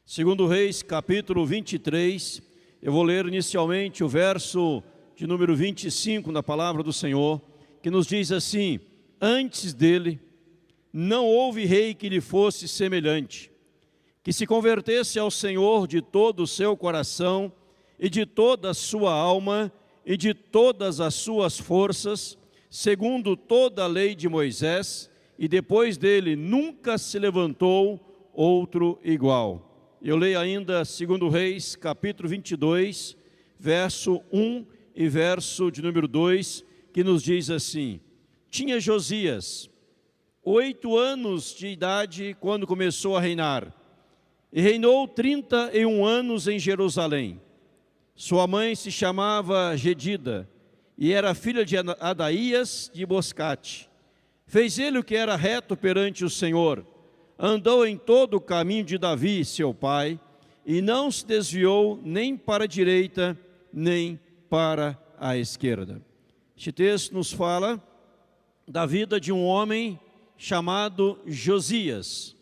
Segundo Reis, capítulo 23, eu vou ler inicialmente o verso de número 25 na palavra do Senhor, que nos diz assim: antes dele não houve rei que lhe fosse semelhante, que se convertesse ao Senhor de todo o seu coração e de toda a sua alma e de todas as suas forças, segundo toda a lei de Moisés, e depois dele nunca se levantou outro igual. Eu leio ainda 2 Reis, capítulo 22, verso 1 e verso de número 2, que nos diz assim: tinha Josias 8 anos de idade quando começou a reinar, e reinou 31 anos em Jerusalém. Sua mãe se chamava Gedida, e era filha de Adaías de Boscate. Fez ele o que era reto perante o Senhor, andou em todo o caminho de Davi, seu pai, e não se desviou nem para a direita, nem para a esquerda. Este texto nos fala da vida de um homem chamado Josias.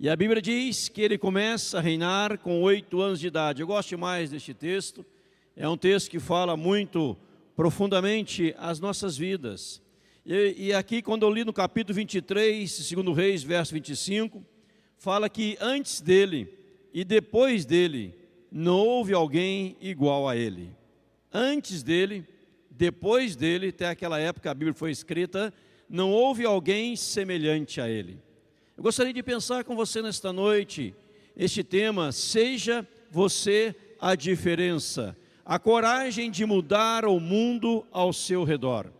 E a Bíblia diz que ele começa a reinar com 8 anos de idade. Eu gosto mais deste texto. É um texto que fala muito profundamente as nossas vidas. E aqui, quando eu li no capítulo 23, 2 Reis, verso 25, fala que antes dele e depois dele não houve alguém igual a ele. Antes dele, depois dele, até aquela época a Bíblia foi escrita, não houve alguém semelhante a ele. Eu gostaria de pensar com você nesta noite, este tema: seja você a diferença, a coragem de mudar o mundo ao seu redor.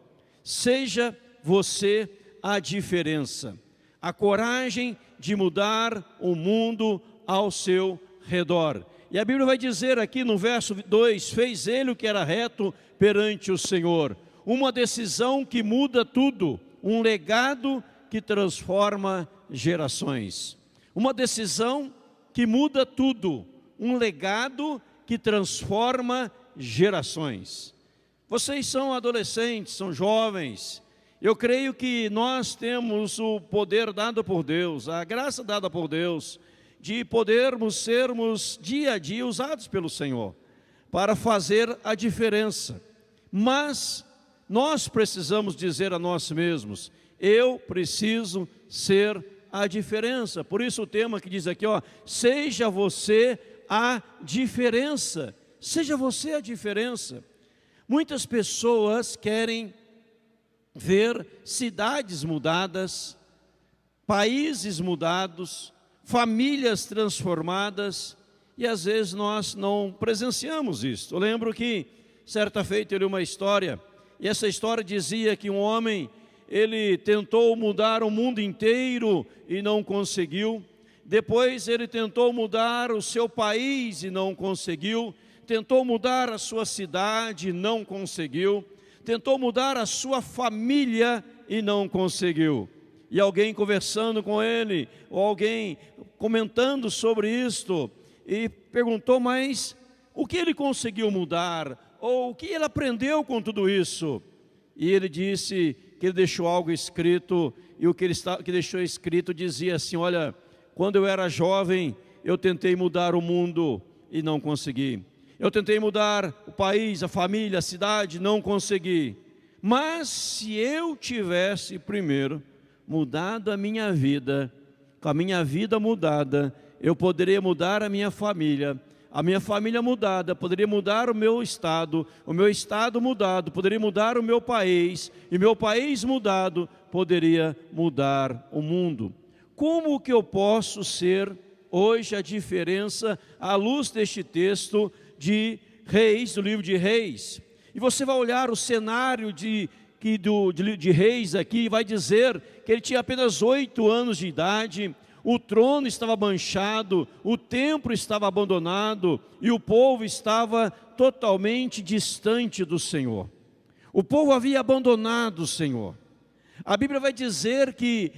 Seja você a diferença, a coragem de mudar o mundo ao seu redor. E a Bíblia vai dizer aqui no verso 2, fez ele o que era reto perante o Senhor. Uma decisão que muda tudo, um legado que transforma gerações. Uma decisão que muda tudo, um legado que transforma gerações. Vocês são adolescentes, são jovens. Eu creio que nós temos o poder dado por Deus, a graça dada por Deus, de podermos sermos dia a dia usados pelo Senhor para fazer a diferença. Mas nós precisamos dizer a nós mesmos: eu preciso ser a diferença. Por isso o tema que diz aqui, seja você a diferença. Seja você a diferença. Muitas pessoas querem ver cidades mudadas, países mudados, famílias transformadas, e às vezes nós não presenciamos isso. Eu lembro que certa feita eu li uma história, e essa história dizia que um homem, ele tentou mudar o mundo inteiro e não conseguiu. Depois ele tentou mudar o seu país e não conseguiu. Tentou mudar a sua cidade, não conseguiu. Tentou mudar a sua família e não conseguiu. E alguém conversando com ele, ou alguém comentando sobre isto, e perguntou: mas o que ele conseguiu mudar? Ou o que ele aprendeu com tudo isso? E ele disse que ele deixou algo escrito, e o que ele deixou escrito dizia assim: olha, quando eu era jovem, eu tentei mudar o mundo e não consegui. Eu tentei mudar o país, a família, a cidade, não consegui. Mas se eu tivesse primeiro mudado a minha vida, com a minha vida mudada, eu poderia mudar a minha família mudada, poderia mudar o meu estado mudado, poderia mudar o meu país, e meu país mudado, poderia mudar o mundo. Como que eu posso ser hoje a diferença à luz deste texto de Reis, do livro de Reis? E você vai olhar o cenário de Reis aqui, e vai dizer que ele tinha apenas 8 anos de idade, o trono estava manchado, o templo estava abandonado, e o povo estava totalmente distante do Senhor. O povo havia abandonado o Senhor. A Bíblia vai dizer que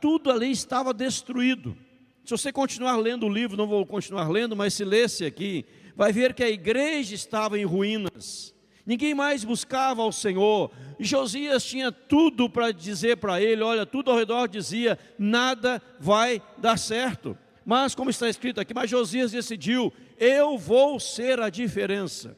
tudo ali estava destruído. Se você continuar lendo o livro, não vou continuar lendo, mas se lesse aqui, vai ver que a igreja estava em ruínas. Ninguém mais buscava ao Senhor. Josias tinha tudo para dizer para ele, olha, tudo ao redor dizia: nada vai dar certo. Mas, como está escrito aqui, mas Josias decidiu, eu vou ser a diferença.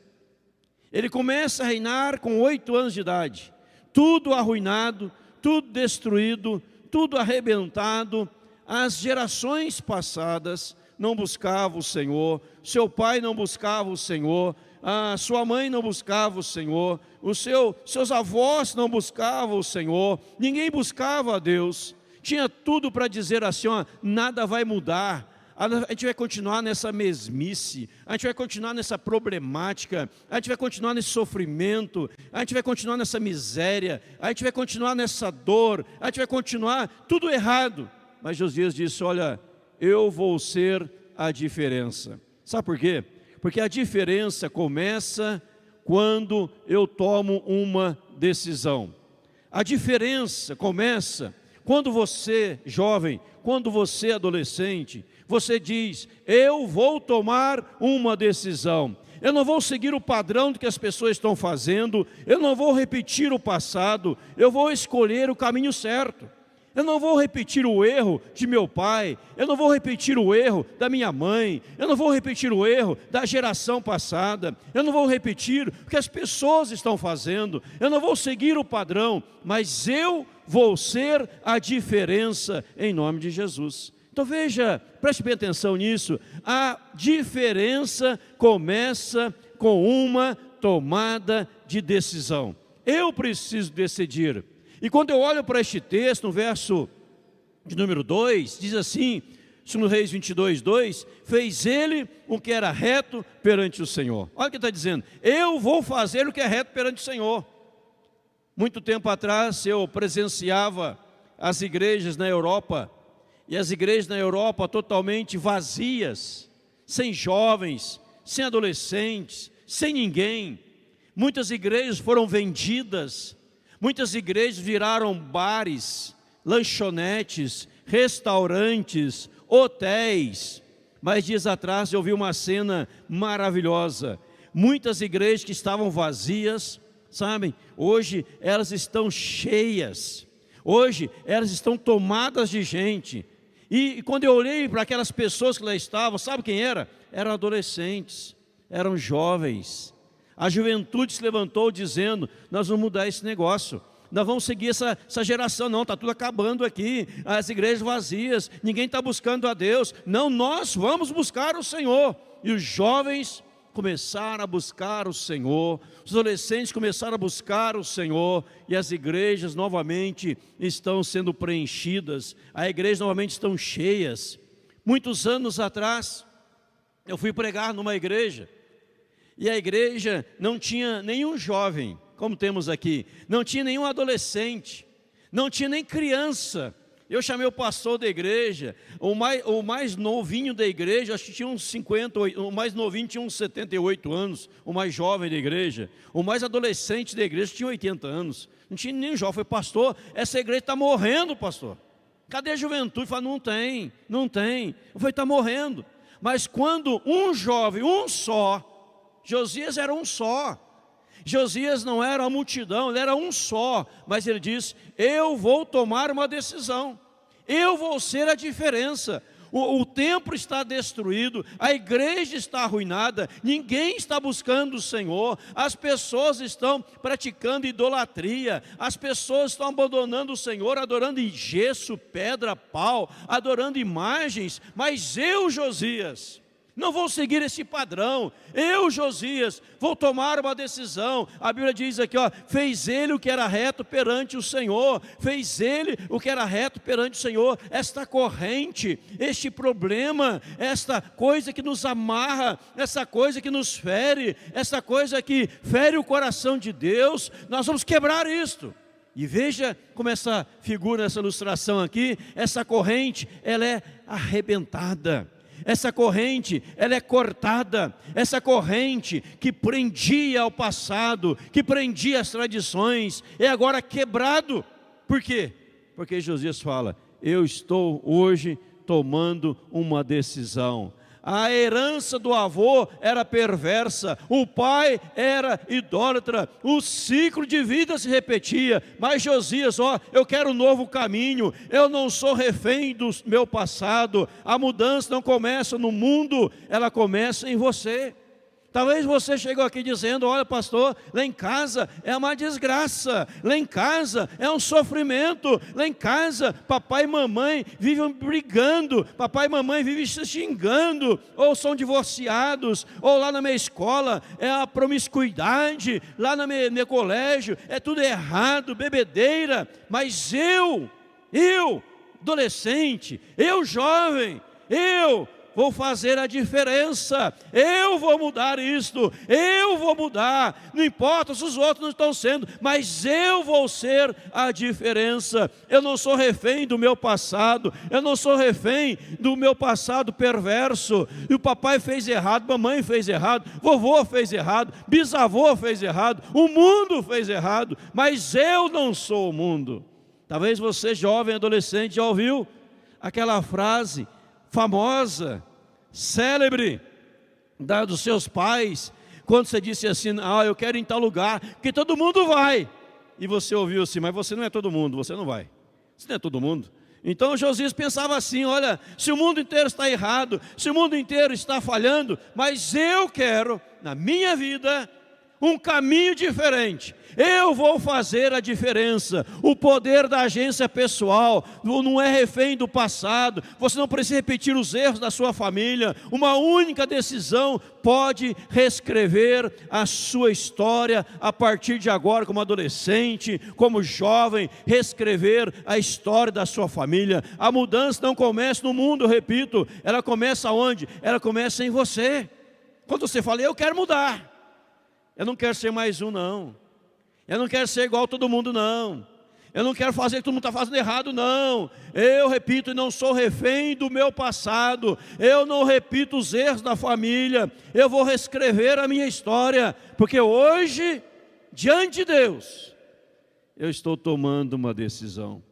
Ele começa a reinar com 8 anos de idade, tudo arruinado, tudo destruído, tudo arrebentado. As gerações passadas não buscavam o Senhor, seu pai não buscava o Senhor, a sua mãe não buscava o Senhor, seus avós não buscavam o Senhor, ninguém buscava a Deus. Tinha tudo para dizer assim, ó, nada vai mudar, a gente vai continuar nessa mesmice, a gente vai continuar nessa problemática, a gente vai continuar nesse sofrimento, a gente vai continuar nessa miséria, a gente vai continuar nessa dor, a gente vai continuar tudo errado. Mas Josias disse, olha, eu vou ser a diferença. Sabe por quê? Porque a diferença começa quando eu tomo uma decisão. A diferença começa quando você, jovem, quando você, adolescente, você diz, eu vou tomar uma decisão. Eu não vou seguir o padrão do que as pessoas estão fazendo, eu não vou repetir o passado, eu vou escolher o caminho certo. Eu não vou repetir o erro de meu pai, eu não vou repetir o erro da minha mãe, eu não vou repetir o erro da geração passada, eu não vou repetir o que as pessoas estão fazendo, eu não vou seguir o padrão, mas eu vou ser a diferença em nome de Jesus. Então veja, preste bem atenção nisso, a diferença começa com uma tomada de decisão. Eu preciso decidir. E quando eu olho para este texto, no verso de número 2, diz assim, no Reis 22, 2, fez ele o que era reto perante o Senhor. Olha o que está dizendo, eu vou fazer o que é reto perante o Senhor. Muito tempo atrás eu presenciava as igrejas na Europa, e as igrejas na Europa totalmente vazias, sem jovens, sem adolescentes, sem ninguém. Muitas igrejas foram vendidas, muitas igrejas viraram bares, lanchonetes, restaurantes, hotéis. Mas dias atrás eu vi uma cena maravilhosa. Muitas igrejas que estavam vazias, sabem, hoje elas estão cheias. Hoje elas estão tomadas de gente. E quando eu olhei para aquelas pessoas que lá estavam, sabe quem era? Eram adolescentes, eram jovens. A juventude se levantou dizendo, nós vamos mudar esse negócio, nós vamos seguir essa geração, não, está tudo acabando aqui, as igrejas vazias, ninguém está buscando a Deus, não, nós vamos buscar o Senhor. E os jovens começaram a buscar o Senhor, os adolescentes começaram a buscar o Senhor, e as igrejas novamente estão sendo preenchidas, as igrejas novamente estão cheias. Muitos anos atrás, eu fui pregar numa igreja, e a igreja não tinha nenhum jovem, como temos aqui, não tinha nenhum adolescente, não tinha nem criança. Eu chamei o pastor da igreja, o mais novinho da igreja, acho que tinha uns 50, o mais novinho tinha uns 78 anos, o mais jovem da igreja, o mais adolescente da igreja tinha 80 anos, não tinha nenhum jovem. Falei, pastor, essa igreja está morrendo, pastor, cadê a juventude? Falei, não tem, eu falei, está morrendo. Mas quando um jovem, um só, Josias era um só, Josias não era uma multidão, ele era um só, mas ele disse, eu vou tomar uma decisão, eu vou ser a diferença. O templo está destruído, a igreja está arruinada, ninguém está buscando o Senhor, as pessoas estão praticando idolatria, as pessoas estão abandonando o Senhor, adorando em gesso, pedra, pau, adorando imagens, mas eu, Josias, não vou seguir esse padrão, eu, Josias, vou tomar uma decisão. A Bíblia diz aqui, ó, fez ele o que era reto perante o Senhor, fez ele o que era reto perante o Senhor. Esta corrente, este problema, esta coisa que nos amarra, essa coisa que nos fere, essa coisa que fere o coração de Deus, nós vamos quebrar isto. E veja como essa figura, essa ilustração aqui, essa corrente, ela é arrebentada. Essa corrente, ela é cortada, essa corrente que prendia ao passado, que prendia as tradições, é agora quebrado. Por quê? Porque Josias fala, eu estou hoje tomando uma decisão. A herança do avô era perversa, o pai era idólatra, o ciclo de vida se repetia. Mas Josias, eu quero um novo caminho, eu não sou refém do meu passado. A mudança não começa no mundo, ela começa em você. Talvez você chegou aqui dizendo: olha pastor, lá em casa é uma desgraça, lá em casa é um sofrimento, lá em casa papai e mamãe vivem brigando, papai e mamãe vivem se xingando, ou são divorciados, ou lá na minha escola é a promiscuidade, lá no meu colégio é tudo errado, bebedeira. Mas eu, adolescente, eu jovem, eu vou fazer a diferença, eu vou mudar isto, eu vou mudar, não importa se os outros não estão sendo, mas eu vou ser a diferença. Eu não sou refém do meu passado, eu não sou refém do meu passado perverso. E o papai fez errado, mamãe fez errado, vovô fez errado, bisavô fez errado, o mundo fez errado, mas eu não sou o mundo. Talvez você, jovem, adolescente, já ouviu aquela frase famosa, célebre, da dos seus pais, quando você disse assim: eu quero ir em tal lugar, porque todo mundo vai. E você ouviu assim: mas você não é todo mundo, você não vai. Você não é todo mundo. Então Josias pensava assim: olha, se o mundo inteiro está errado, se o mundo inteiro está falhando, mas eu quero, na minha vida, um caminho diferente. Eu vou fazer a diferença. O poder da agência pessoal não é refém do passado. Você não precisa repetir os erros da sua família. Uma única decisão pode reescrever a sua história a partir de agora, como adolescente, como jovem, reescrever a história da sua família. A mudança não começa no mundo, eu repito, ela começa onde? Ela começa em você. Quando você fala: eu quero mudar, eu não quero ser mais um, não. Eu não quero ser igual a todo mundo, não. Eu não quero fazer o que todo mundo está fazendo errado, não. Eu repito, não sou refém do meu passado. Eu não repito os erros da família. Eu vou reescrever a minha história, porque hoje, diante de Deus, eu estou tomando uma decisão.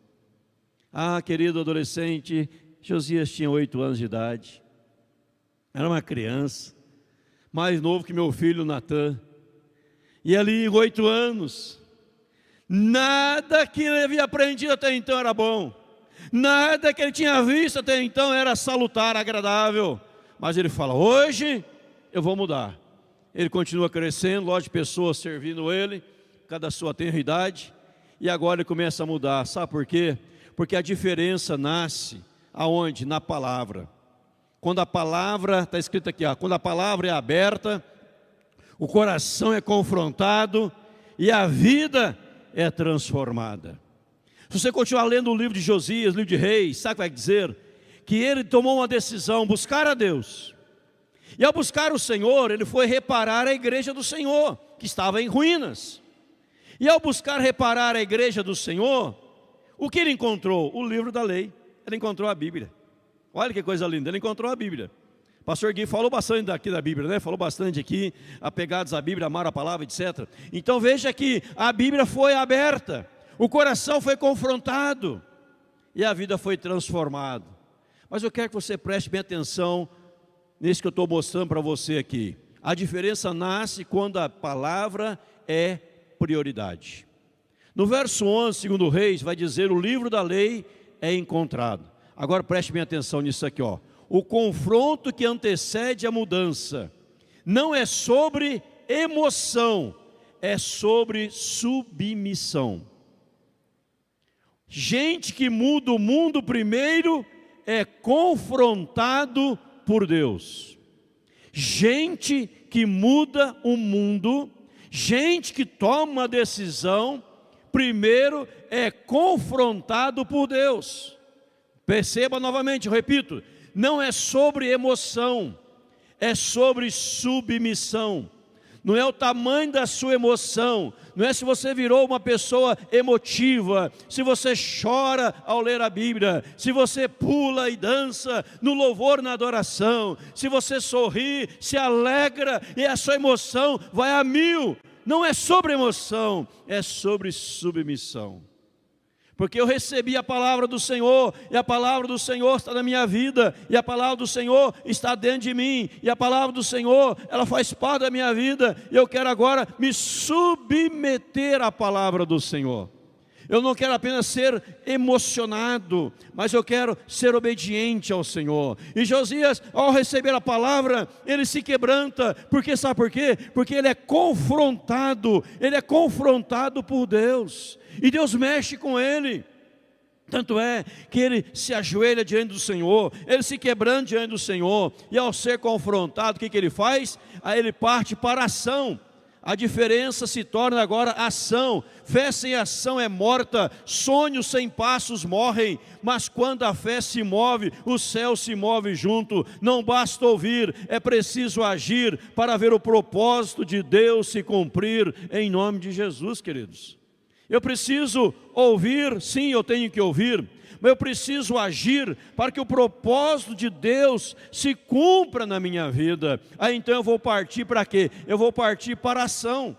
Querido adolescente, Josias tinha 8 anos de idade. Era uma criança, mais novo que meu filho Natan. E ali, 8 anos, nada que ele havia aprendido até então era bom, nada que ele tinha visto até então era salutar, agradável. Mas ele fala: hoje eu vou mudar. Ele continua crescendo, loja de pessoas servindo ele, cada sua tenra idade, e agora ele começa a mudar. Sabe por quê? Porque a diferença nasce aonde? Na palavra. Quando a palavra, está escrito aqui, quando a palavra é aberta, o coração é confrontado e a vida é transformada. Se você continuar lendo o livro de Josias, o livro de Reis, sabe o que vai dizer? Que ele tomou uma decisão, buscar a Deus. E ao buscar o Senhor, ele foi reparar a igreja do Senhor, que estava em ruínas. E ao buscar reparar a igreja do Senhor, o que ele encontrou? O livro da lei. Ele encontrou a Bíblia. Olha que coisa linda, ele encontrou a Bíblia. Pastor Gui falou bastante daqui da Bíblia, né? Falou bastante aqui, apegados à Bíblia, amar a palavra, etc. Então veja que a Bíblia foi aberta, o coração foi confrontado e a vida foi transformada. Mas eu quero que você preste bem atenção nisso que eu estou mostrando para você aqui. A diferença nasce quando a palavra é prioridade. No verso 11, segundo Reis, vai dizer: o livro da lei é encontrado. Agora preste bem atenção nisso aqui, O confronto que antecede a mudança não é sobre emoção, é sobre submissão. Gente que muda o mundo primeiro é confrontado por Deus. Gente que muda o mundo, gente que toma uma decisão, primeiro é confrontado por Deus. Perceba novamente, eu repito, não é sobre emoção, é sobre submissão. Não é o tamanho da sua emoção, não é se você virou uma pessoa emotiva, se você chora ao ler a Bíblia, se você pula e dança no louvor, na adoração, se você sorri, se alegra e a sua emoção vai a 1000. Não é sobre emoção, é sobre submissão. porque eu recebi a palavra do Senhor, e a palavra do Senhor está na minha vida, e a palavra do Senhor está dentro de mim, e a palavra do Senhor, ela faz parte da minha vida, e eu quero agora me submeter à palavra do Senhor. Eu não quero apenas ser emocionado, mas eu quero ser obediente ao Senhor. E Josias, ao receber a palavra, ele se quebranta, porque sabe por quê? Porque ele é confrontado por Deus, e Deus mexe com ele. Tanto é que ele se ajoelha diante do Senhor, ele se quebranta diante do Senhor, e ao ser confrontado, o que ele faz? Aí ele parte para a ação. A diferença se torna agora ação. Fé sem ação é morta, sonhos sem passos morrem, mas quando a fé se move, o céu se move junto. Não basta ouvir, é preciso agir para ver o propósito de Deus se cumprir em nome de Jesus, queridos. Eu preciso ouvir, sim, eu tenho que ouvir, mas eu preciso agir para que o propósito de Deus se cumpra na minha vida. Aí então eu vou partir para quê? Eu vou partir para a ação.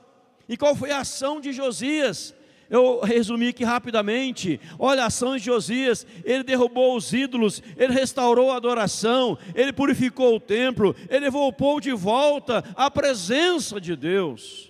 E qual foi a ação de Josias? Eu resumi aqui rapidamente. Olha a ação de Josias: ele derrubou os ídolos, ele restaurou a adoração, ele purificou o templo, ele voltou de volta à presença de Deus.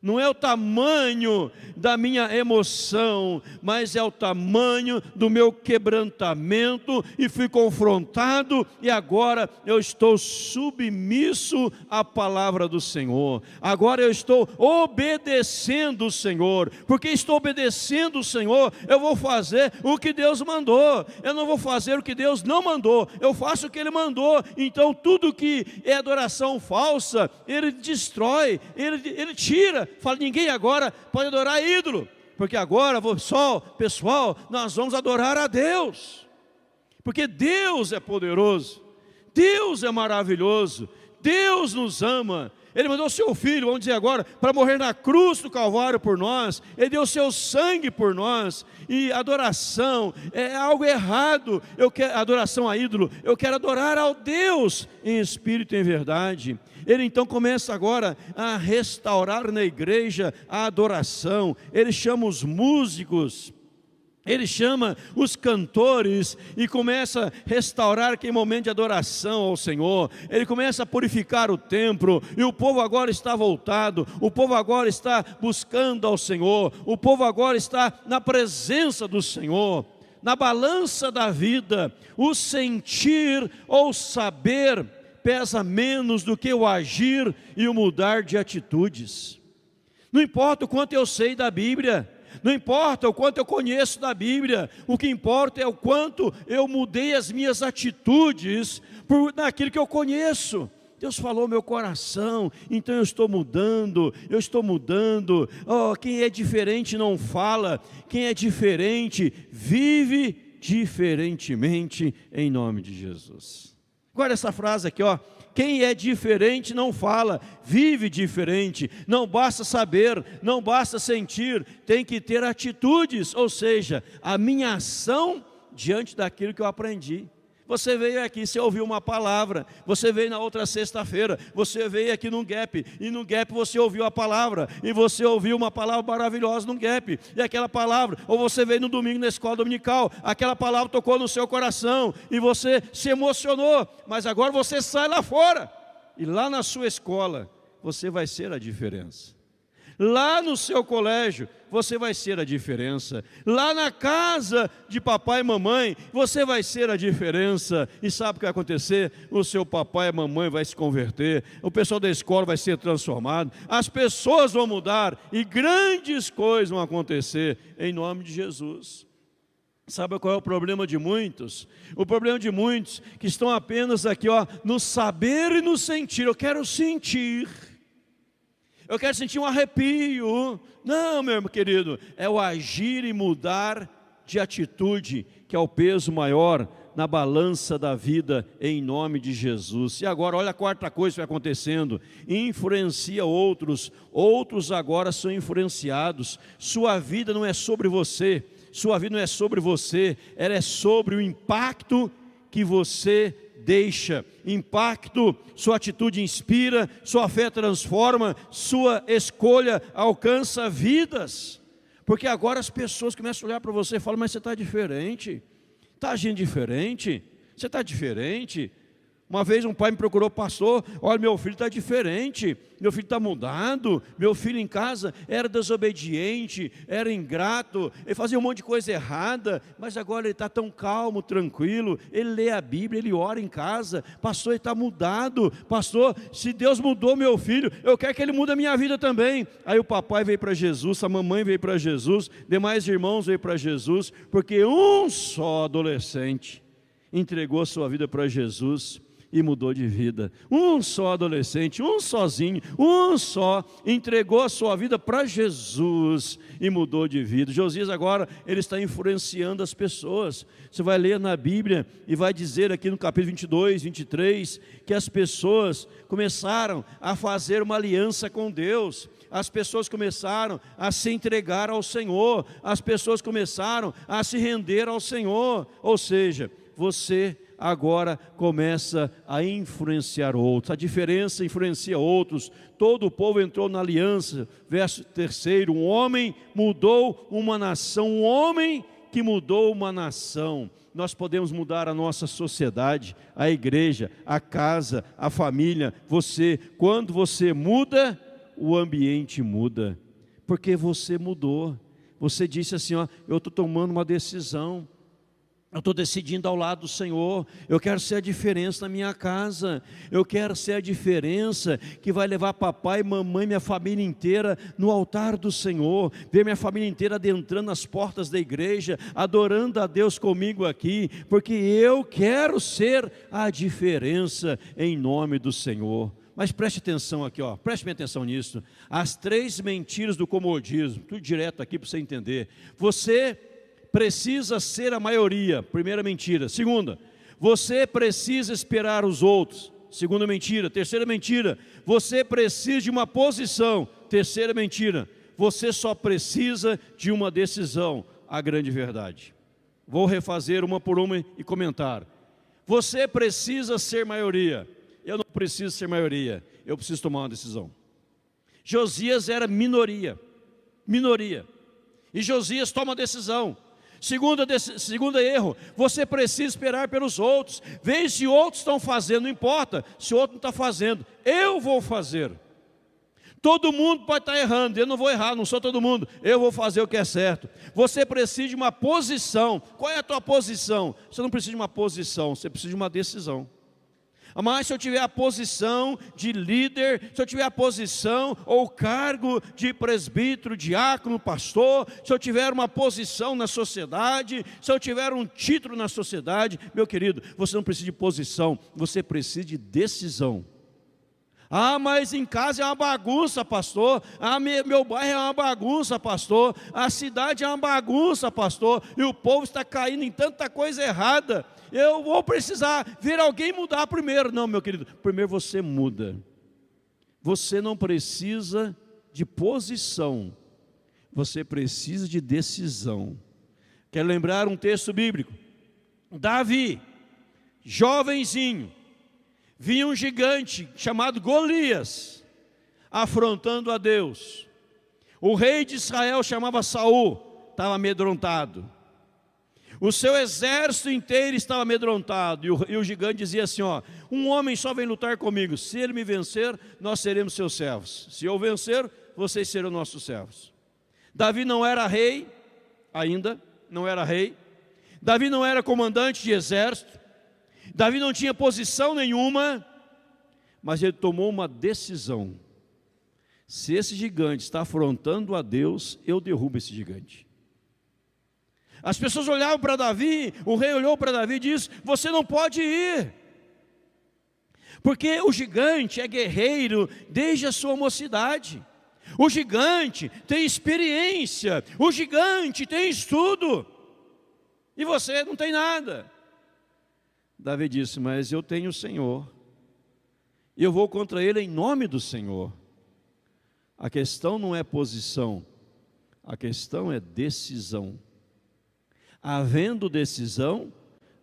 Não é o tamanho da minha emoção, mas é o tamanho do meu quebrantamento, e fui confrontado, e agora eu estou submisso à palavra do Senhor. Agora eu estou obedecendo o Senhor, porque estou obedecendo o Senhor, eu vou fazer o que Deus mandou, eu não vou fazer o que Deus não mandou, eu faço o que Ele mandou. Então tudo que é adoração falsa, Ele destrói, Ele tira. Fala, ninguém agora pode adorar ídolo, porque agora, pessoal, nós vamos adorar a Deus, porque Deus é poderoso, Deus é maravilhoso, Deus nos ama. Ele mandou seu Filho, vamos dizer agora, para morrer na cruz do Calvário por nós. Ele deu seu sangue por nós. E adoração é algo errado. Adoração a ídolo, eu quero adorar ao Deus em espírito e em verdade. Ele então começa agora a restaurar na igreja a adoração. Ele chama os músicos, ele chama os cantores e começa a restaurar aquele momento de adoração ao Senhor. Ele começa a purificar o templo, e o povo agora está voltado, o povo agora está buscando ao Senhor, o povo agora está na presença do Senhor. Na balança da vida, o sentir ou saber pesa menos do que o agir e o mudar de atitudes. Não importa o quanto eu sei da Bíblia, não importa o quanto eu conheço da Bíblia, o que importa é o quanto eu mudei as minhas atitudes naquilo que eu conheço. Deus falou meu coração, então eu estou mudando. Oh, quem é diferente não fala, quem é diferente vive diferentemente em nome de Jesus. Agora essa frase aqui, ó: quem é diferente não fala, vive diferente. Não basta saber, não basta sentir, tem que ter atitudes, ou seja, a minha ação diante daquilo que eu aprendi. Você veio aqui, você ouviu uma palavra, você veio na outra sexta-feira, você veio aqui no Gap, e no Gap você ouviu a palavra, e você ouviu uma palavra maravilhosa no Gap, e aquela palavra, ou você veio no domingo na escola dominical, aquela palavra tocou no seu coração, e você se emocionou, mas agora você sai lá fora, e lá na sua escola, você vai ser a diferença. Lá no seu colégio, você vai ser a diferença. Lá na casa de papai e mamãe, você vai ser a diferença. E sabe o que vai acontecer? O seu papai e mamãe vai se converter, o pessoal da escola vai ser transformado, as pessoas vão mudar, e grandes coisas vão acontecer, em nome de Jesus. Sabe qual é o problema de muitos? O problema de muitos que estão apenas aqui, ó, no saber e no sentir. Eu quero sentir, eu quero sentir um arrepio. Não, meu querido, é o agir e mudar de atitude, que é o peso maior na balança da vida, em nome de Jesus. E agora, olha a quarta coisa que vai acontecendo: influencia outros, outros agora são influenciados. Sua vida não é sobre você, sua vida não é sobre você, ela é sobre o impacto que você deixa. Impacto, sua atitude inspira, sua fé transforma, sua escolha alcança vidas. Porque agora as pessoas começam a olhar para você e falam, mas você está diferente, está agindo diferente, você está diferente. Uma vez um pai me procurou, pastor, olha, meu filho está diferente, meu filho está mudado, meu filho em casa era desobediente, era ingrato, ele fazia um monte de coisa errada, mas agora ele está tão calmo, tranquilo, ele lê a Bíblia, ele ora em casa, pastor, ele está mudado, pastor, se Deus mudou meu filho, eu quero que ele mude a minha vida também. Aí o papai veio para Jesus, a mamãe veio para Jesus, demais irmãos veio para Jesus, porque um só adolescente entregou a sua vida para Jesus e mudou de vida. Um só adolescente, um sozinho, um só, entregou a sua vida para Jesus e mudou de vida. Josias agora, ele está influenciando as pessoas. Você vai ler na Bíblia e vai dizer aqui no capítulo 22, 23, que as pessoas começaram a fazer uma aliança com Deus. As pessoas começaram a se entregar ao Senhor. As pessoas começaram a se render ao Senhor. Ou seja, você agora começa a influenciar outros. A diferença influencia outros. Todo o povo entrou na aliança. Verso 3, um homem mudou uma nação. Um homem que mudou uma nação. Nós podemos mudar a nossa sociedade, a igreja, a casa, a família. Você, quando você muda, o ambiente muda. Porque você mudou. Você disse assim, ó, eu estou tomando uma decisão. Eu estou decidindo ao lado do Senhor, eu quero ser a diferença na minha casa, eu quero ser a diferença que vai levar papai, mamãe, minha família inteira no altar do Senhor, ver minha família inteira adentrando as portas da igreja, adorando a Deus comigo aqui, porque eu quero ser a diferença em nome do Senhor. Mas preste atenção aqui, ó, preste atenção nisso, as 3 mentiras do comodismo, tudo direto aqui para você entender. Você precisa ser a maioria, primeira mentira. Segunda, você precisa esperar os outros. Segunda mentira. Terceira mentira, você precisa de uma posição. Terceira mentira, você só precisa de uma decisão. A grande verdade. Vou refazer uma por uma e comentar. Você precisa ser maioria. Eu não preciso ser maioria, eu preciso tomar uma decisão. Josias era minoria. E Josias toma a decisão. Segundo erro, você precisa esperar pelos outros. Veja se outros estão fazendo, não importa se o outro não está fazendo, eu vou fazer. Todo mundo pode estar errando, eu não vou errar, não sou todo mundo, eu vou fazer o que é certo. Você precisa de uma posição. Qual é a tua posição? Você não precisa de uma posição, você precisa de uma decisão. Mas se eu tiver a posição de líder, se eu tiver a posição ou cargo de presbítero, diácono, pastor, se eu tiver uma posição na sociedade, se eu tiver um título na sociedade, meu querido, você não precisa de posição, você precisa de decisão. Ah, mas em casa é uma bagunça, pastor. Ah, meu bairro é uma bagunça, pastor. A cidade é uma bagunça, pastor. E o povo está caindo em tanta coisa errada. Eu vou precisar ver alguém mudar primeiro. Não, meu querido, primeiro você muda. Você não precisa de posição, você precisa de decisão. Quero lembrar um texto bíblico. Davi, jovenzinho, vinha um gigante chamado Golias, afrontando a Deus. O rei de Israel chamava Saul, estava amedrontado. O seu exército inteiro estava amedrontado. E o gigante dizia assim, ó, um homem só vem lutar comigo. Se ele me vencer, nós seremos seus servos. Se eu vencer, vocês serão nossos servos. Davi não era rei, ainda, não era rei. Davi não era comandante de exército. Davi não tinha posição nenhuma. Mas ele tomou uma decisão. Se esse gigante está afrontando a Deus, eu derrubo esse gigante. As pessoas olhavam para Davi, o rei olhou para Davi e disse, você não pode ir. Porque o gigante é guerreiro desde a sua mocidade. O gigante tem experiência, o gigante tem estudo. E você não tem nada. Davi disse, mas eu tenho o Senhor. E eu vou contra ele em nome do Senhor. A questão não é posição, a questão é decisão. Havendo decisão,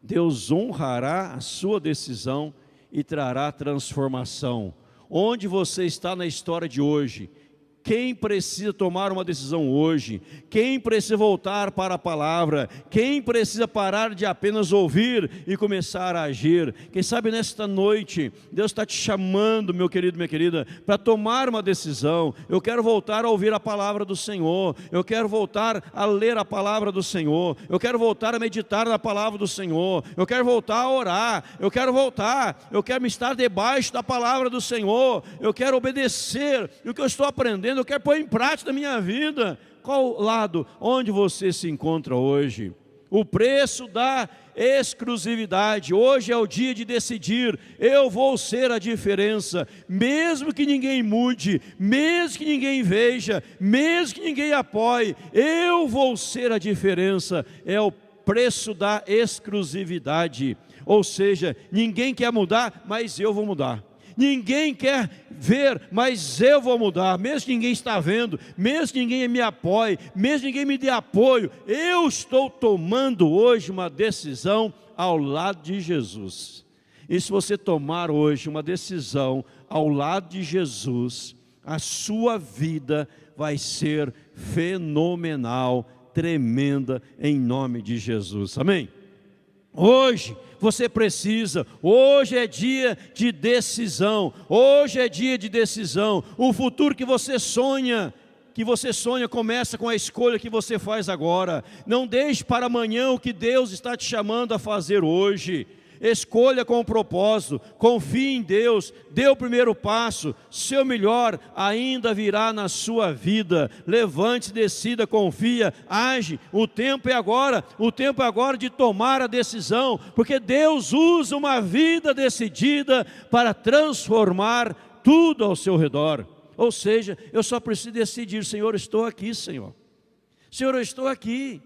Deus honrará a sua decisão e trará transformação. Onde você está na história de hoje? Quem precisa tomar uma decisão hoje? Quem precisa voltar para a palavra? Quem precisa parar de apenas ouvir e começar a agir? Quem sabe nesta noite, Deus está te chamando, meu querido, minha querida, para tomar uma decisão. Eu quero voltar a ouvir a palavra do Senhor. Eu quero voltar a ler a palavra do Senhor. Eu quero voltar a meditar na palavra do Senhor. Eu quero voltar a orar. Eu quero me estar debaixo da palavra do Senhor. Eu quero obedecer o que eu estou aprendendo. Eu quero pôr em prática da minha vida. Qual lado? Onde você se encontra hoje? O preço da exclusividade. Hoje é o dia de decidir. Eu vou ser a diferença, mesmo que ninguém mude, mesmo que ninguém veja, mesmo que ninguém apoie. Eu vou ser a diferença. É o preço da exclusividade. Ou seja, ninguém quer mudar, mas eu vou mudar. Ninguém quer ver, mas eu vou mudar. Mesmo que ninguém está vendo, mesmo que ninguém me apoie, mesmo que ninguém me dê apoio, eu estou tomando hoje uma decisão ao lado de Jesus. E se você tomar hoje uma decisão ao lado de Jesus, a sua vida vai ser fenomenal, tremenda, em nome de Jesus. Amém? Hoje você precisa, hoje é dia de decisão, hoje é dia de decisão. O futuro que você sonha começa com a escolha que você faz agora. Não deixe para amanhã o que Deus está te chamando a fazer hoje. Escolha com propósito, confie em Deus, dê o primeiro passo, seu melhor ainda virá na sua vida. Levante-se, decida, confia, age. O tempo é agora de tomar a decisão, porque Deus usa uma vida decidida para transformar tudo ao seu redor. Ou seja, eu só preciso decidir: Senhor, eu estou aqui, Senhor. Senhor, eu estou aqui.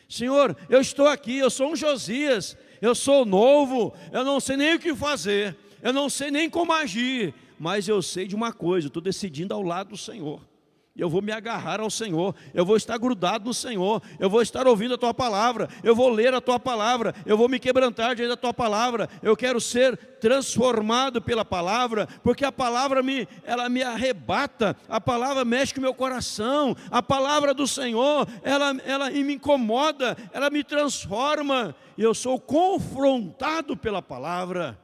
Senhor, eu estou aqui, eu sou um Josias. Eu sou novo, eu não sei nem o que fazer, eu não sei nem como agir, mas eu sei de uma coisa: eu estou decidindo ao lado do Senhor. Eu vou me agarrar ao Senhor, eu vou estar grudado no Senhor, eu vou estar ouvindo a Tua palavra, eu vou ler a Tua palavra, eu vou me quebrantar diante da Tua palavra. Eu quero ser transformado pela palavra, porque a palavra ela me arrebata, a palavra mexe com o meu coração, a palavra do Senhor, ela me incomoda, ela me transforma, e eu sou confrontado pela palavra.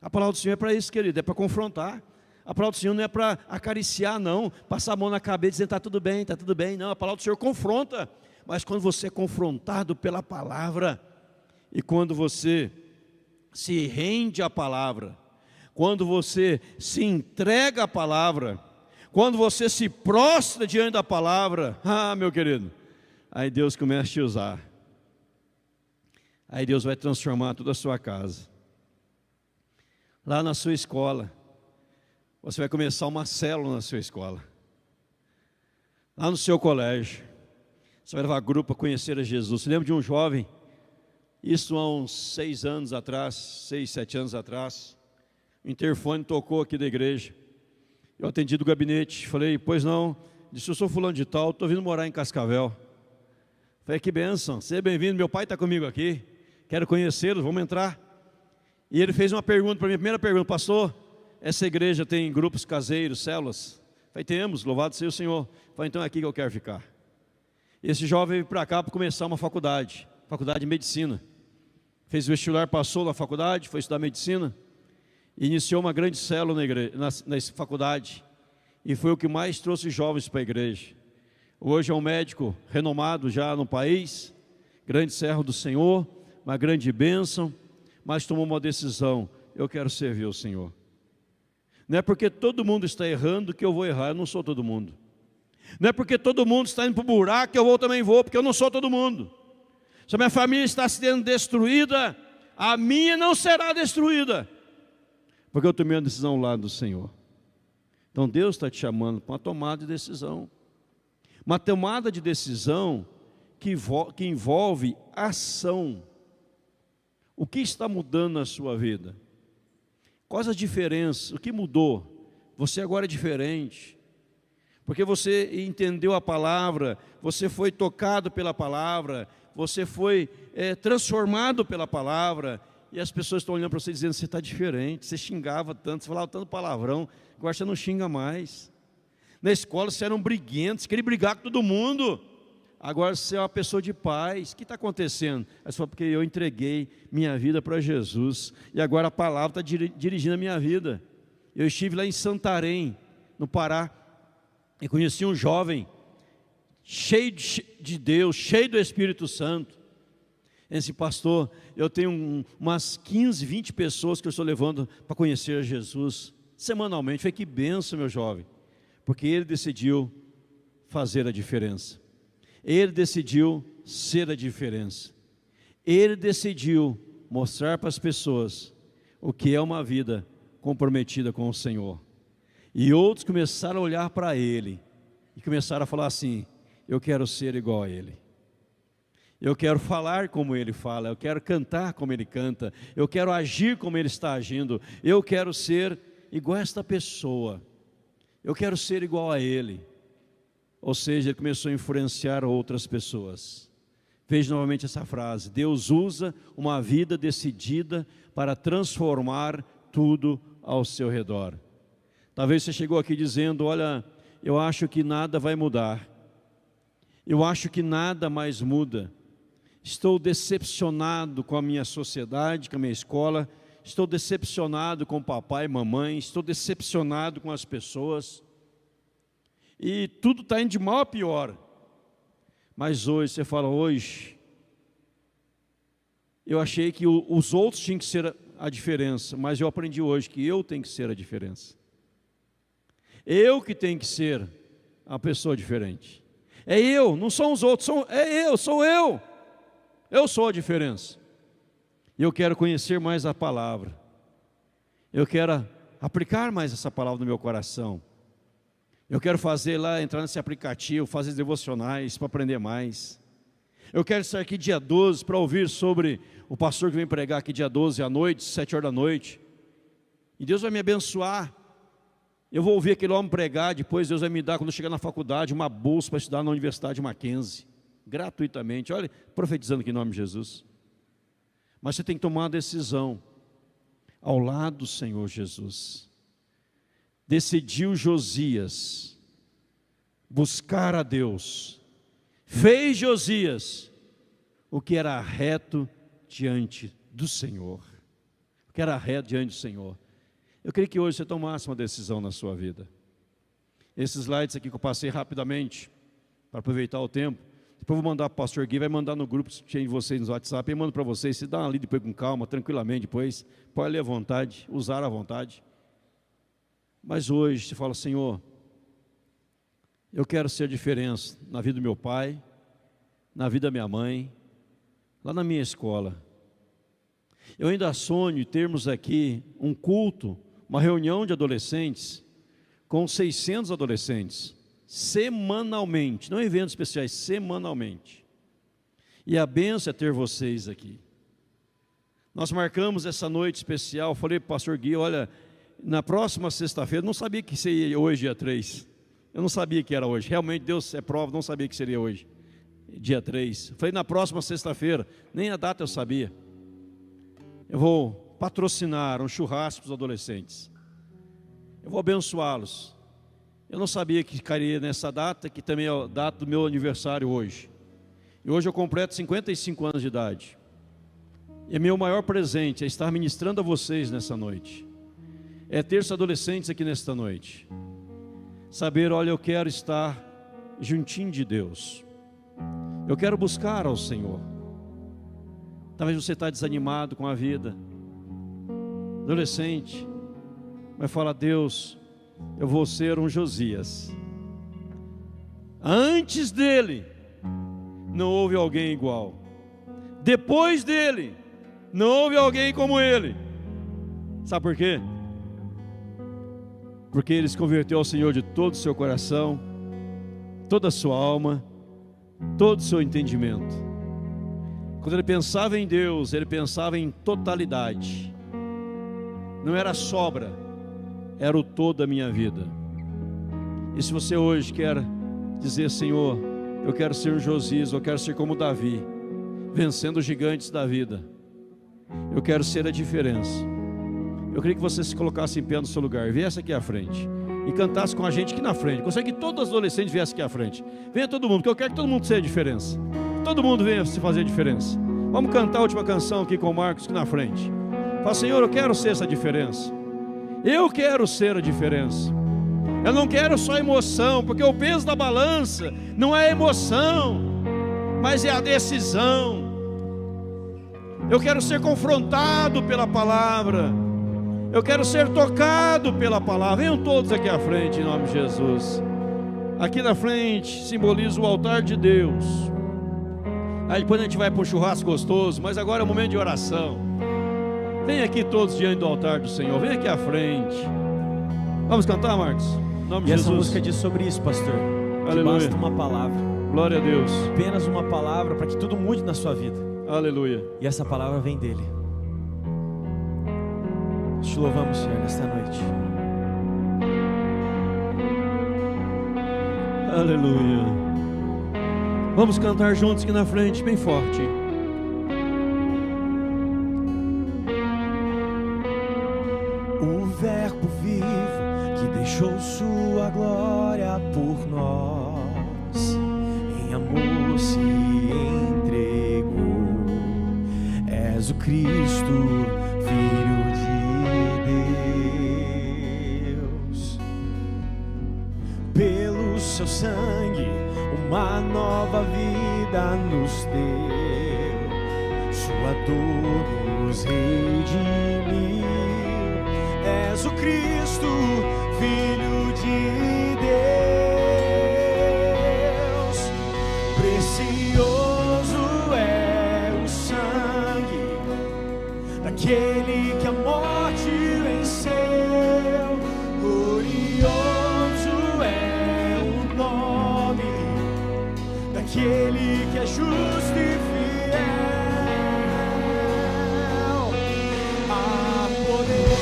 A palavra do Senhor é para isso, querido, é para confrontar. A palavra do Senhor não é para acariciar, não, passar a mão na cabeça e dizer: está tudo bem, não. A palavra do Senhor confronta, mas quando você é confrontado pela palavra, e quando você se rende à palavra, quando você se entrega à palavra, quando você se prostra diante da palavra, meu querido, aí Deus começa a te usar, aí Deus vai transformar toda a sua casa. Lá na sua escola, você vai começar uma célula na sua escola. Lá no seu colégio, você vai levar grupo a conhecer a Jesus. Você lembra de um jovem, isso há uns 6, 7 anos atrás, o interfone tocou aqui da igreja. Eu atendi do gabinete, falei: pois não? Disse: eu sou fulano de tal, estou vindo morar em Cascavel. Falei: que bênção, seja bem-vindo, meu pai está comigo aqui, quero conhecê-lo, vamos entrar. E ele fez uma pergunta para mim, a primeira pergunta: pastor, essa igreja tem grupos caseiros, células? Falei: temos, louvado seja o Senhor. Falei: então é aqui que eu quero ficar. Esse jovem veio para cá para começar uma faculdade de medicina. Fez o vestibular, passou na faculdade, foi estudar medicina, e iniciou uma grande célula na igreja, na faculdade, e foi o que mais trouxe jovens para a igreja. Hoje é um médico renomado já no país, grande servo do Senhor, uma grande bênção, mas tomou uma decisão: eu quero servir o Senhor. Não é porque todo mundo está errando que eu vou errar, eu não sou todo mundo. Não é porque todo mundo está indo para o buraco que eu também vou, porque eu não sou todo mundo. Se a minha família está sendo destruída, a minha não será destruída, porque eu tomei uma decisão ao lado do Senhor. Então Deus está te chamando para uma tomada de decisão. Uma tomada de decisão que envolve ação. O que está mudando na sua vida? Quais as diferenças? O que mudou? Você agora é diferente, porque você entendeu a palavra, você foi tocado pela palavra, você foi transformado pela palavra, e as pessoas estão olhando para você dizendo: você está diferente, você xingava tanto, você falava tanto palavrão, agora você não xinga mais. Na escola você era um briguento, você queria brigar com todo mundo. Agora você é uma pessoa de paz. O que está acontecendo? É só porque eu entreguei minha vida para Jesus. E agora a palavra está dirigindo a minha vida. Eu estive lá em Santarém, no Pará, e conheci um jovem cheio de Deus, cheio do Espírito Santo. Esse pastor, eu tenho umas 15, 20 pessoas que eu estou levando para conhecer a Jesus semanalmente. Falei, que bênção, meu jovem, porque ele decidiu fazer a diferença. Ele decidiu ser a diferença. Ele decidiu mostrar para as pessoas o que é uma vida comprometida com o Senhor. E outros começaram a olhar para ele e começaram a falar assim: eu quero ser igual a ele. Eu quero falar como ele fala, eu quero cantar como ele canta, eu quero agir como ele está agindo, eu quero ser igual a esta pessoa, eu quero ser igual a ele. Ou seja, ele começou a influenciar outras pessoas. Veja novamente essa frase: Deus usa uma vida decidida para transformar tudo ao seu redor. Talvez você chegou aqui dizendo: olha, eu acho que nada vai mudar, eu acho que nada mais muda, estou decepcionado com a minha sociedade, com a minha escola, estou decepcionado com papai e mamãe, estou decepcionado com as pessoas, e tudo está indo de mal a pior. Mas hoje, você fala: hoje, eu achei que os outros tinham que ser a diferença, mas eu aprendi hoje que eu tenho que ser a diferença. Eu que tenho que ser a pessoa diferente. É eu, não são os outros, sou eu. Eu sou a diferença. E eu quero conhecer mais a palavra. Eu quero aplicar mais essa palavra no meu coração. Eu quero fazer lá, entrar nesse aplicativo, fazer devocionais para aprender mais. Eu quero estar aqui dia 12 para ouvir sobre o pastor que vem pregar aqui dia 12 à noite, 7 horas da noite. E Deus vai me abençoar. Eu vou ouvir aquele homem pregar, depois Deus vai me dar, quando eu chegar na faculdade, uma bolsa para estudar na Universidade Mackenzie, gratuitamente. Olha, profetizando aqui em nome de Jesus. Mas você tem que tomar uma decisão ao lado do Senhor Jesus. Decidiu Josias buscar a Deus. Fez Josias o que era reto diante do Senhor. O que era reto diante do Senhor. Eu queria que hoje você tomasse uma decisão na sua vida. Esses slides aqui que eu passei rapidamente, para aproveitar o tempo, depois eu vou mandar para o pastor Gui, vai mandar no grupo cheio de vocês no WhatsApp, eu mando para vocês, se dá ali depois com calma, tranquilamente depois, pode ler à vontade, usar à vontade. Mas hoje você fala: Senhor, eu quero ser a diferença na vida do meu pai, na vida da minha mãe, lá na minha escola. Eu ainda sonho termos aqui um culto, uma reunião de adolescentes, com 600 adolescentes, semanalmente, não eventos especiais, semanalmente. E a bênção é ter vocês aqui. Nós marcamos essa noite especial, falei para o pastor Gui: olha, na próxima sexta-feira, não sabia que seria hoje, dia 3. Eu não sabia que era hoje. Realmente, Deus é prova, não sabia que seria hoje, dia 3. Falei, na próxima sexta-feira, nem a data eu sabia. Eu vou patrocinar um churrasco para os adolescentes. Eu vou abençoá-los. Eu não sabia que cairia nessa data, que também é a data do meu aniversário hoje. E hoje eu completo 55 anos de idade. E meu maior presente é estar ministrando a vocês nessa noite. É ter os adolescentes aqui nesta noite. Saber: olha, eu quero estar juntinho de Deus. Eu quero buscar ao Senhor. Talvez você está desanimado com a vida. Adolescente, mas fala: Deus, eu vou ser um Josias. Antes dele, não houve alguém igual. Depois dele, não houve alguém como ele. Sabe por quê? Porque ele se converteu ao Senhor de todo o seu coração, toda a sua alma, todo o seu entendimento. Quando ele pensava em Deus, ele pensava em totalidade. Não era sobra, era o todo da minha vida. E se você hoje quer dizer: Senhor, eu quero ser um Josias, eu quero ser como Davi, vencendo os gigantes da vida, eu quero ser a diferença. Eu queria que você se colocasse em pé no seu lugar, viesse aqui à frente. e cantasse com a gente aqui na frente. Gostaria que todos os adolescentes viessem aqui à frente. Venha todo mundo, porque eu quero que todo mundo seja a diferença. Todo mundo venha se fazer a diferença. Vamos cantar a última canção aqui com o Marcos aqui na frente. Fala: Senhor, eu quero ser essa diferença. Eu quero ser a diferença. Eu não quero só emoção, porque o peso da balança não é emoção, mas é a decisão. Eu quero ser confrontado pela palavra. Eu quero ser tocado pela palavra. Venham todos aqui à frente, em nome de Jesus. Aqui na frente simboliza o altar de Deus. Aí depois a gente vai para um churrasco gostoso, mas agora é o momento de oração. Vem aqui todos diante do altar do Senhor. Vem aqui à frente. Vamos cantar, Marcos? Em nome de Jesus. Essa música diz sobre isso, pastor. Aleluia. Que basta uma palavra. Glória a Deus. Apenas uma palavra para que tudo mude na sua vida. Aleluia. E essa palavra vem dele. Te louvamos, Senhor, nesta noite. Aleluia. Vamos cantar juntos aqui na frente, bem forte. O verbo vivo que deixou sua glória por nós, em amor se entregou. És o Cristo, Filho de Deus. Pelo seu sangue uma nova vida nos deu, sua dor nos redimiu. És o Cristo, Filho de Deus. Precioso é o sangue daquele que a morte venceu. Glorioso é o nome daquele que é justo e fiel. Há poder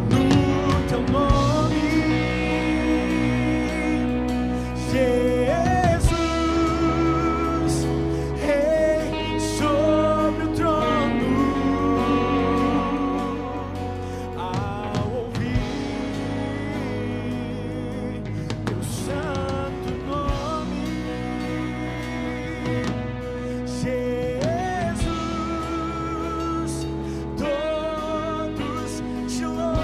no teu nome, Jesus, Rei sobre o trono. Ao ouvir teu santo nome, Jesus, todos te louvam.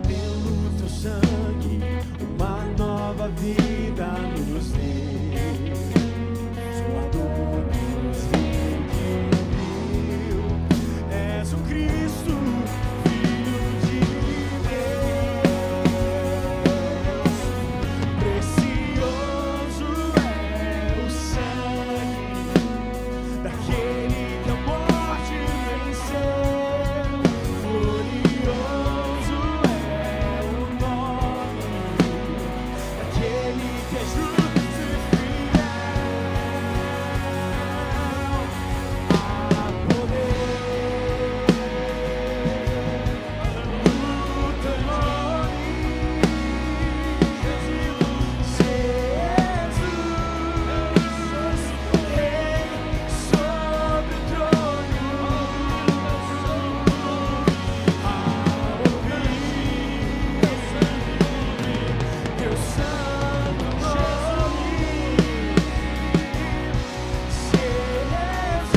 Pelo teu sangue uma nova vida nos deu, sua dor nos redimiu. És o Cristo, Filho de Deus. Precioso é o sangue daquele que a morte venceu. Glorioso é o nome daquele que é justo e fiel. Há poder no teu nome, Jesus, Rei sobre o trono. Ao ouvir teu santo nome, Jesus,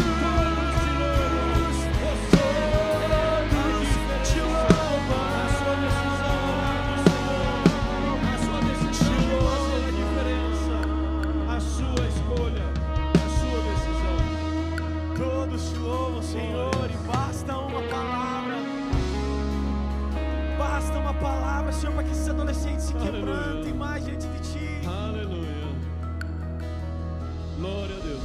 todos te louvam. A sua escolha, a sua decisão. Todos te louvam, Senhor, e basta uma palavra. Basta uma palavra, Senhor, para que esses adolescentes se quebrantem mais diante de Ti. Aleluia. Glória a Deus.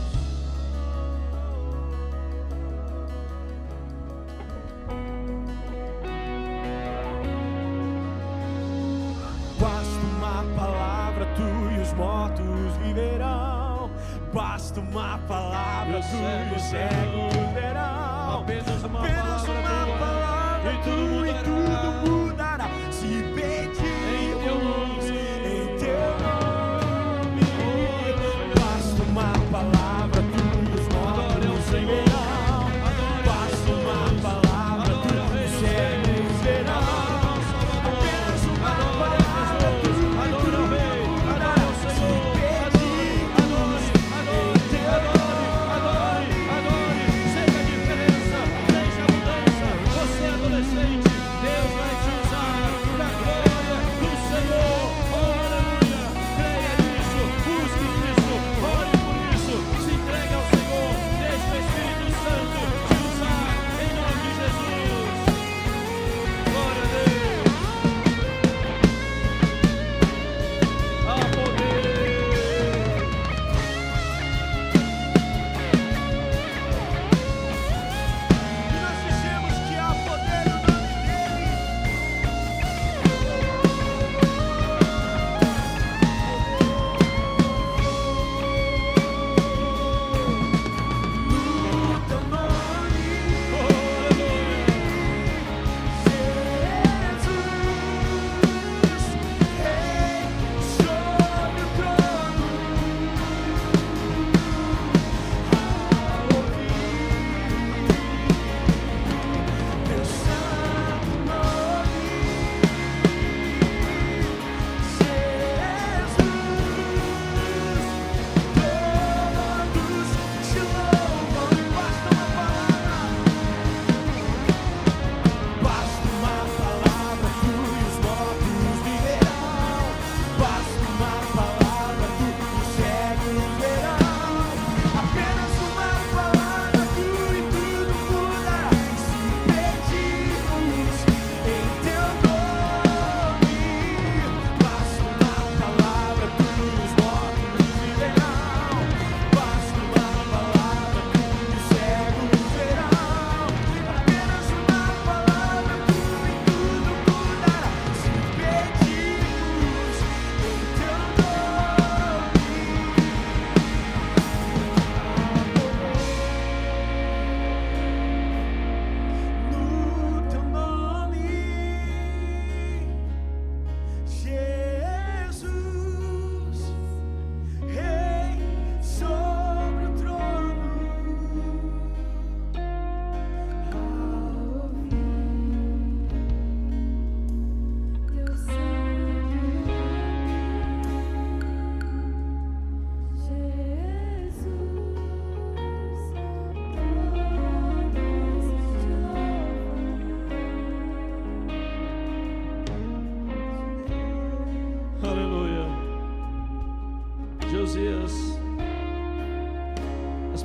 Basta uma palavra, Tu e os mortos viverão. Basta uma palavra, Tu e os cegos verão. Apenas uma palavra, e tudo tudo mudará. Se pedir em Teu nome, basta uma palavra, Tu e os mortos viverão.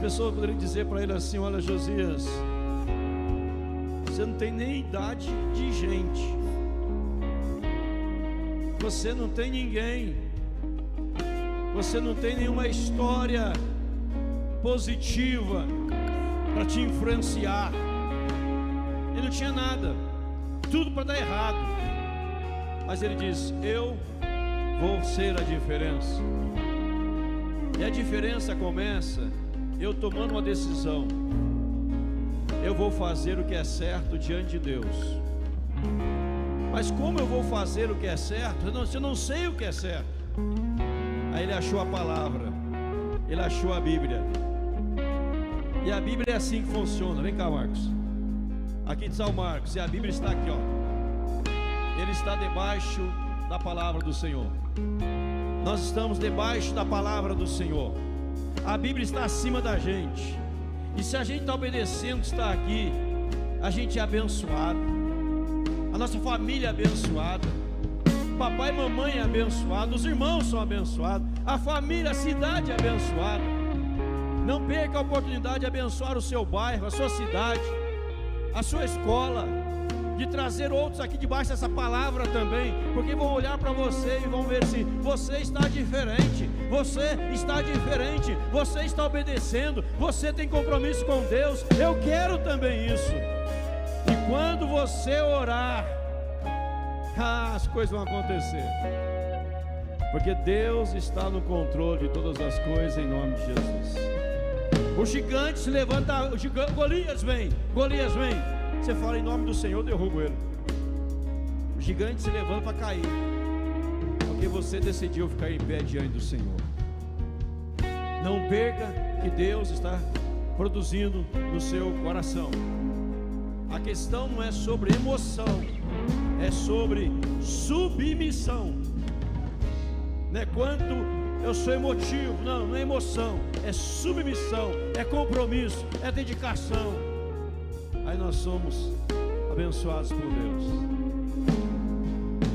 pessoas poderiam dizer para ele assim: olha, Josias, você não tem nem idade de gente, você não tem ninguém, você não tem nenhuma história positiva para te influenciar. Ele não tinha nada, tudo para dar errado, mas ele diz: eu vou ser a diferença. E a diferença começa eu tomando uma decisão. Eu vou fazer o que é certo diante de Deus. Mas como eu vou fazer o que é certo? Eu não sei o que é certo. Aí ele achou a palavra, ele achou a Bíblia. E a Bíblia é assim que funciona. Vem cá, Marcos. Aqui está o Marcos, e a Bíblia está aqui, ó. Ele está debaixo da palavra do Senhor. Nós estamos debaixo da palavra do Senhor. A Bíblia está acima da gente. E se a gente está obedecendo, está aqui, a gente é abençoado. A nossa família é abençoada. Papai e mamãe é abençoado. Os irmãos são abençoados. A família, a cidade é abençoada. Não perca a oportunidade de abençoar o seu bairro, a sua cidade, a sua escola, de trazer outros aqui debaixo dessa palavra também, porque vão olhar para você e vão ver se você está diferente, você está diferente, você está obedecendo, você tem compromisso com Deus. Eu quero também isso. E quando você orar, as coisas vão acontecer, porque Deus está no controle de todas as coisas, em nome de Jesus. O gigante se levanta, Golias vem. Você fala: em nome do Senhor, eu derrubo ele. O gigante se levanta para cair, porque você decidiu ficar em pé diante do Senhor. Não perca que Deus está produzindo no seu coração. A questão não é sobre emoção, é sobre submissão. Não é quanto eu sou emotivo, não é emoção, é submissão, é compromisso, é dedicação. Aí nós somos abençoados por Deus.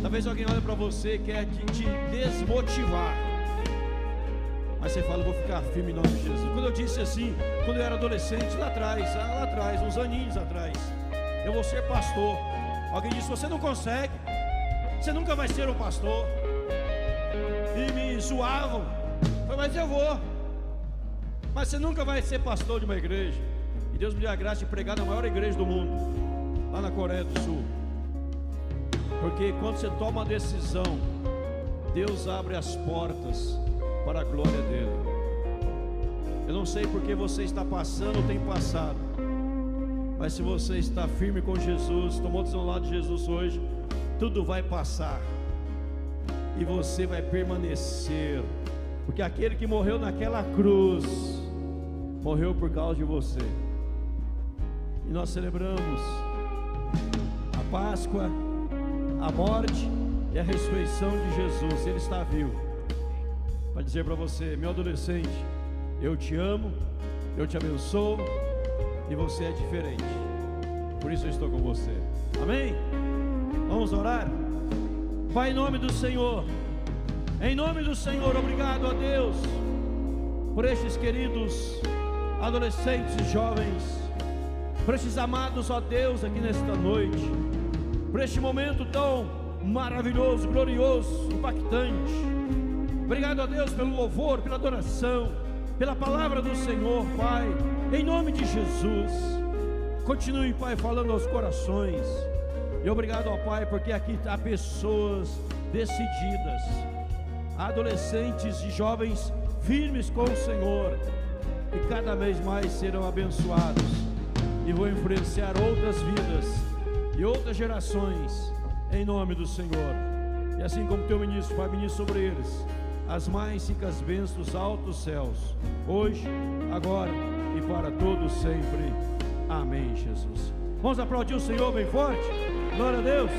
Talvez alguém olhe para você e quer te desmotivar, mas você fala: eu vou ficar firme em nome de Jesus. Quando eu disse assim, quando eu era adolescente, lá atrás, uns aninhos atrás, eu vou ser pastor. Alguém disse: você não consegue, você nunca vai ser um pastor. E me zoavam. Eu falei: mas eu vou. Mas você nunca vai ser pastor de uma igreja. E Deus me deu a graça de pregar na maior igreja do mundo, lá na Coreia do Sul. Porque quando você toma uma decisão, Deus abre as portas para a glória dele. Eu não sei porque você está passando ou tem passado, mas se você está firme com Jesus, tomou decisão ao lado de Jesus hoje, tudo vai passar e você vai permanecer, porque aquele que morreu naquela cruz morreu por causa de você. E nós celebramos a Páscoa, a morte e a ressurreição de Jesus. Ele está vivo para dizer para você: meu adolescente, eu te amo, eu te abençoo, e você é diferente, por isso eu estou com você. Amém? Vamos orar? Pai, em nome do Senhor, obrigado a Deus por estes queridos adolescentes e jovens, por estes amados, ó Deus, aqui nesta noite, por este momento tão maravilhoso, glorioso, impactante. Obrigado a Deus pelo louvor, pela adoração, pela palavra do Senhor, Pai, em nome de Jesus. Continue, Pai, falando aos corações. E obrigado, ó Pai, porque aqui há pessoas decididas, adolescentes e jovens firmes com o Senhor, e cada vez mais serão abençoados e vão influenciar outras vidas e outras gerações, em nome do Senhor. E assim como teu ministro, Pai, ministra sobre eles as mais ricas bênçãos dos altos céus, hoje, agora e para todos sempre. Amém, Jesus. Vamos aplaudir o Senhor bem forte. Glória a Deus.